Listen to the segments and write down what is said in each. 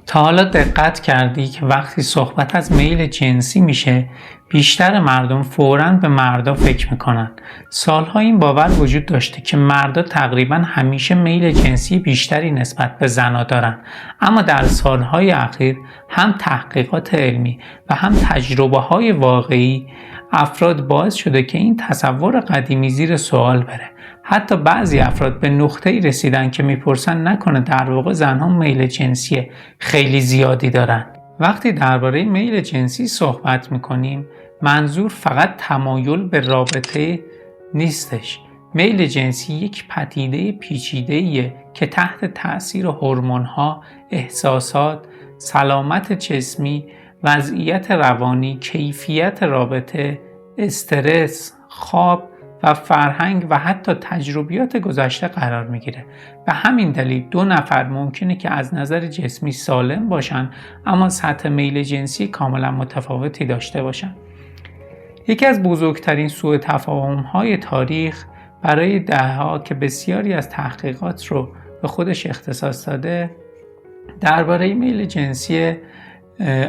تا حالا دقت کردی که وقتی صحبت از میل جنسی میشه بیشتر مردم فوراً به مردا فکر میکنن. سالها این باور وجود داشته که مردا تقریباً همیشه میل جنسی بیشتری نسبت به زنا دارن، اما در سالهای اخیر هم تحقیقات علمی و هم تجربه های واقعی افراد باعث شده که این تصور قدیمی زیر سوال بره. حتی بعضی افراد به نقطه‌ای رسیدن که میپرسن نکنه در واقع زنها میل جنسی خیلی زیادی دارن. وقتی درباره میل جنسی صحبت میکنیم منظور فقط تمایل به رابطه نیستش. میل جنسی یک پدیده پیچیده‌ایه که تحت تأثیر هورمون‌ها، احساسات، سلامت جسمی، وضعیت روانی، کیفیت رابطه، استرس، خواب و فرهنگ و حتی تجربیات گذشته قرار میگیره. به همین دلیل دو نفر ممکنه که از نظر جسمی سالم باشن اما سطح میل جنسی کاملا متفاوتی داشته باشن. یکی از بزرگترین سوء تفاهم‌های تاریخ برای دهه‌ها که بسیاری از تحقیقات رو به خودش اختصاص داده درباره میل جنسی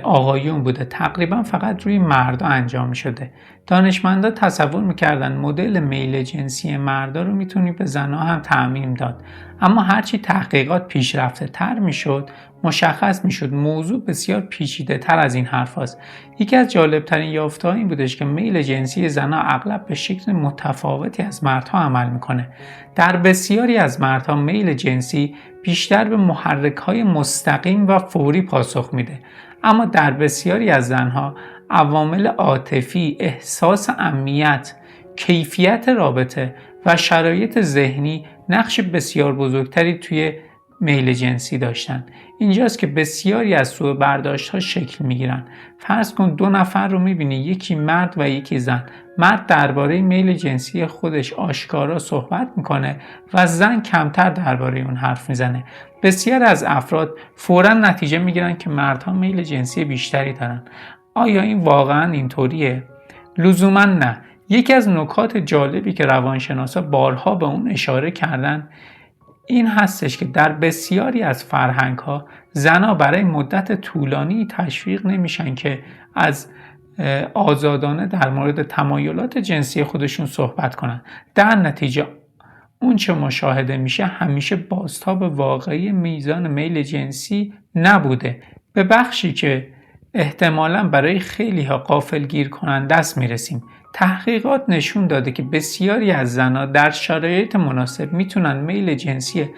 آقایون بوده. تقریبا فقط روی مردا انجام شده. دانشمندا تصور میکردن مدل میل جنسی مردا رو میتونی به زنها هم تعمیم داد، اما هرچی تحقیقات پیشرفته تر میشد مشخص میشد موضوع بسیار پیچیده تر از این حرف هست. یکی از جالب ترین یافته‌ها این بودش که میل جنسی زنها اغلب به شکل متفاوتی از مردها عمل میکنه. در بسیاری از مردها میل جنسی بیشتر به محرک‌های مستقیم و فوری پاسخ میده، اما در بسیاری از زنها عوامل عاطفی، احساس امنیت، کیفیت رابطه و شرایط ذهنی نقش بسیار بزرگتری توی میل جنسی داشتن. اینجاست که بسیاری از سوء برداشت‌ها شکل میگیرن. فرض کن دو نفر رو میبینی، یکی مرد و یکی زن. مرد درباره میل جنسی خودش آشکارا صحبت میکنه و زن کمتر درباره اون حرف میزنه. بسیار از افراد فوراً نتیجه میگیرن که مردها میل جنسی بیشتری دارن. آیا این واقعاً اینطوریه؟ لزوماً نه. یکی از نکات جالبی که روانشناسا بارها به اون اشاره کردن این هستش که در بسیاری از فرهنگ‌ها زنها برای مدت طولانی تشویق نمیشن که از آزادانه در مورد تمایلات جنسی خودشون صحبت کنن. در نتیجه اون چه مشاهده میشه همیشه بازتاب واقعی میزان میل جنسی نبوده. به بخشی که احتمالاً برای خیلی ها غافلگیر کننده است میرسیم. تحقیقات نشون داده که بسیاری از زنها در شرایط مناسب میتونن میل جنسی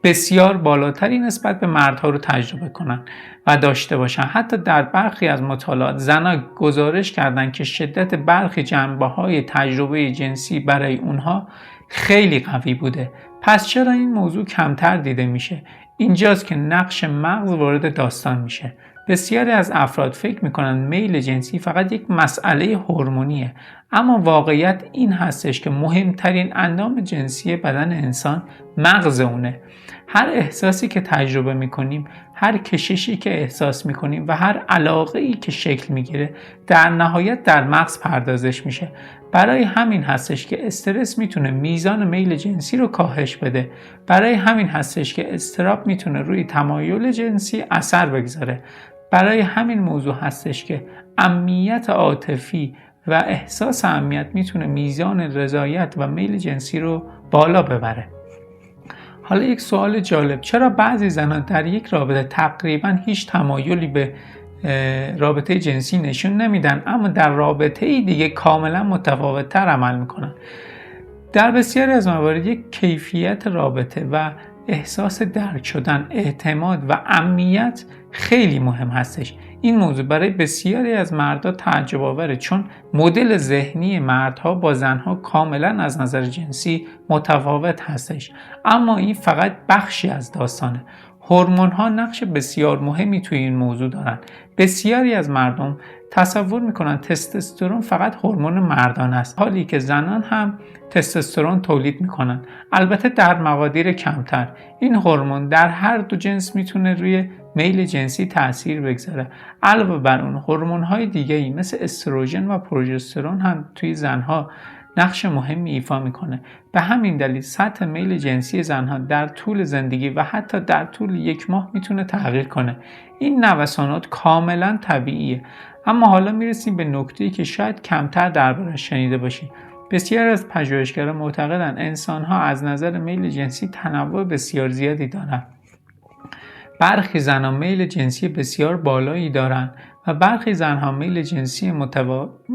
بسیار بالاتری نسبت به مردها رو تجربه کنن و داشته باشن. حتی در برخی از مطالعات زنها گزارش کردن که شدت برخی جنبه‌های تجربه جنسی برای اونها خیلی قوی بوده. پس چرا این موضوع کمتر دیده میشه؟ اینجاست که نقش مغز وارد داستان میشه. بسیاری از افراد فکر میکنن میل جنسی فقط یک مسئله هورمونیه، اما واقعیت این هستش که مهمترین اندام جنسی بدن انسان مغز اونه. هر احساسی که تجربه میکنیم، هر کششی که احساس میکنیم و هر علاقه‌ای که شکل میگیره در نهایت در مغز پردازش میشه. برای همین هستش که استرس میتونه میزان میل جنسی رو کاهش بده. برای همین هستش که اضطراب میتونه روی تمایل جنسی اثر بگذاره. برای همین موضوع هستش که امنیت عاطفی و احساس امنیت میتونه میزان رضایت و میل جنسی رو بالا ببره. حالا یک سوال جالب، چرا بعضی زنان در یک رابطه تقریبا هیچ تمایلی به رابطه جنسی نشون نمیدن اما در رابطه دیگه کاملا متفاوت تر عمل میکنن؟ در بسیاری از موارد یک کیفیت رابطه و احساس درک شدن، اعتماد و امنیت خیلی مهم هستش. این موضوع برای بسیاری از مردها تعجب آوره، چون مدل ذهنی مردها با زنها کاملا از نظر جنسی متفاوت هستش. اما این فقط بخشی از داستانه. هورمون‌ها نقش بسیار مهمی توی این موضوع دارن. بسیاری از مردم تصور میکنن تستوسترون فقط هورمون مردان است، حالی که زنان هم تستوسترون تولید میکنن، البته در مقادیر کمتر. این هورمون در هر دو جنس میتونه روی میل جنسی تأثیر بگذاره. علاوه بر اون هورمون‌های دیگه‌ای مثل استروژن و پروژسترون هم توی زنها نقش مهمی ایفا میکنه. به همین دلیل سطح میل جنسی زنها در طول زندگی و حتی در طول 1 ماه میتونه تغییر کنه. این نوسانات کاملا طبیعیه. اما حالا میرسیم به نکته‌ای که شاید کمتر درباره‌اش شنیده باشید. بسیاری از پژوهشگران معتقدند انسان‌ها از نظر میل جنسی تنوع بسیار زیادی دارند. برخی زنها میل جنسی بسیار بالایی دارند و برخی زنها میل جنسی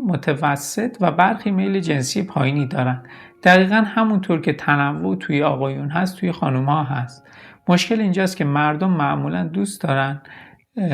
متوسط و برخی میل جنسی پایینی دارند. دقیقاً همونطور که تنوع توی آقایون هست توی خانوم‌ها هست. مشکل اینجاست که مردم معمولاً دوست دارن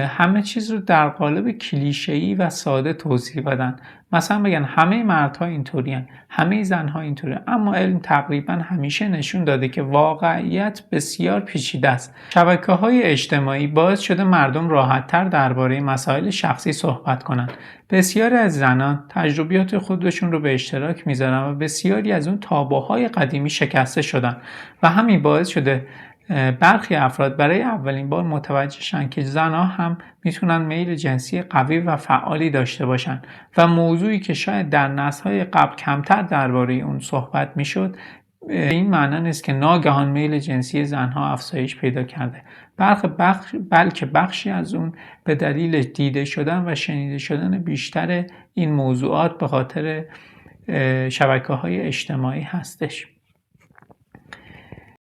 همه چیز رو در قالب کلیشه‌ای و ساده توضیح بدن. مثلا بگن همه مردها اینطورین، همه زنها اینطوره. اما علم تقریبا همیشه نشون داده که واقعیت بسیار پیچیده است. شبکه‌های اجتماعی باعث شده مردم راحت‌تر درباره مسائل شخصی صحبت کنند. بسیاری از زنان تجربیات خودشون رو به اشتراک میذارن و بسیاری از اون تابوهای قدیمی شکسته شدن و همین باعث شده برخی افراد برای اولین بار متوجه شدن که زنها هم میتونن میل جنسی قوی و فعالی داشته باشن و موضوعی که شاید در نسل‌های قبل کمتر درباره اون صحبت میشد این معنی نیست که ناگهان میل جنسی زنها افزایش پیدا کرده، بلکه بخشی از اون به دلیل دیده شدن و شنیده شدن بیشتر این موضوعات به خاطر شبکه‌های اجتماعی هستش.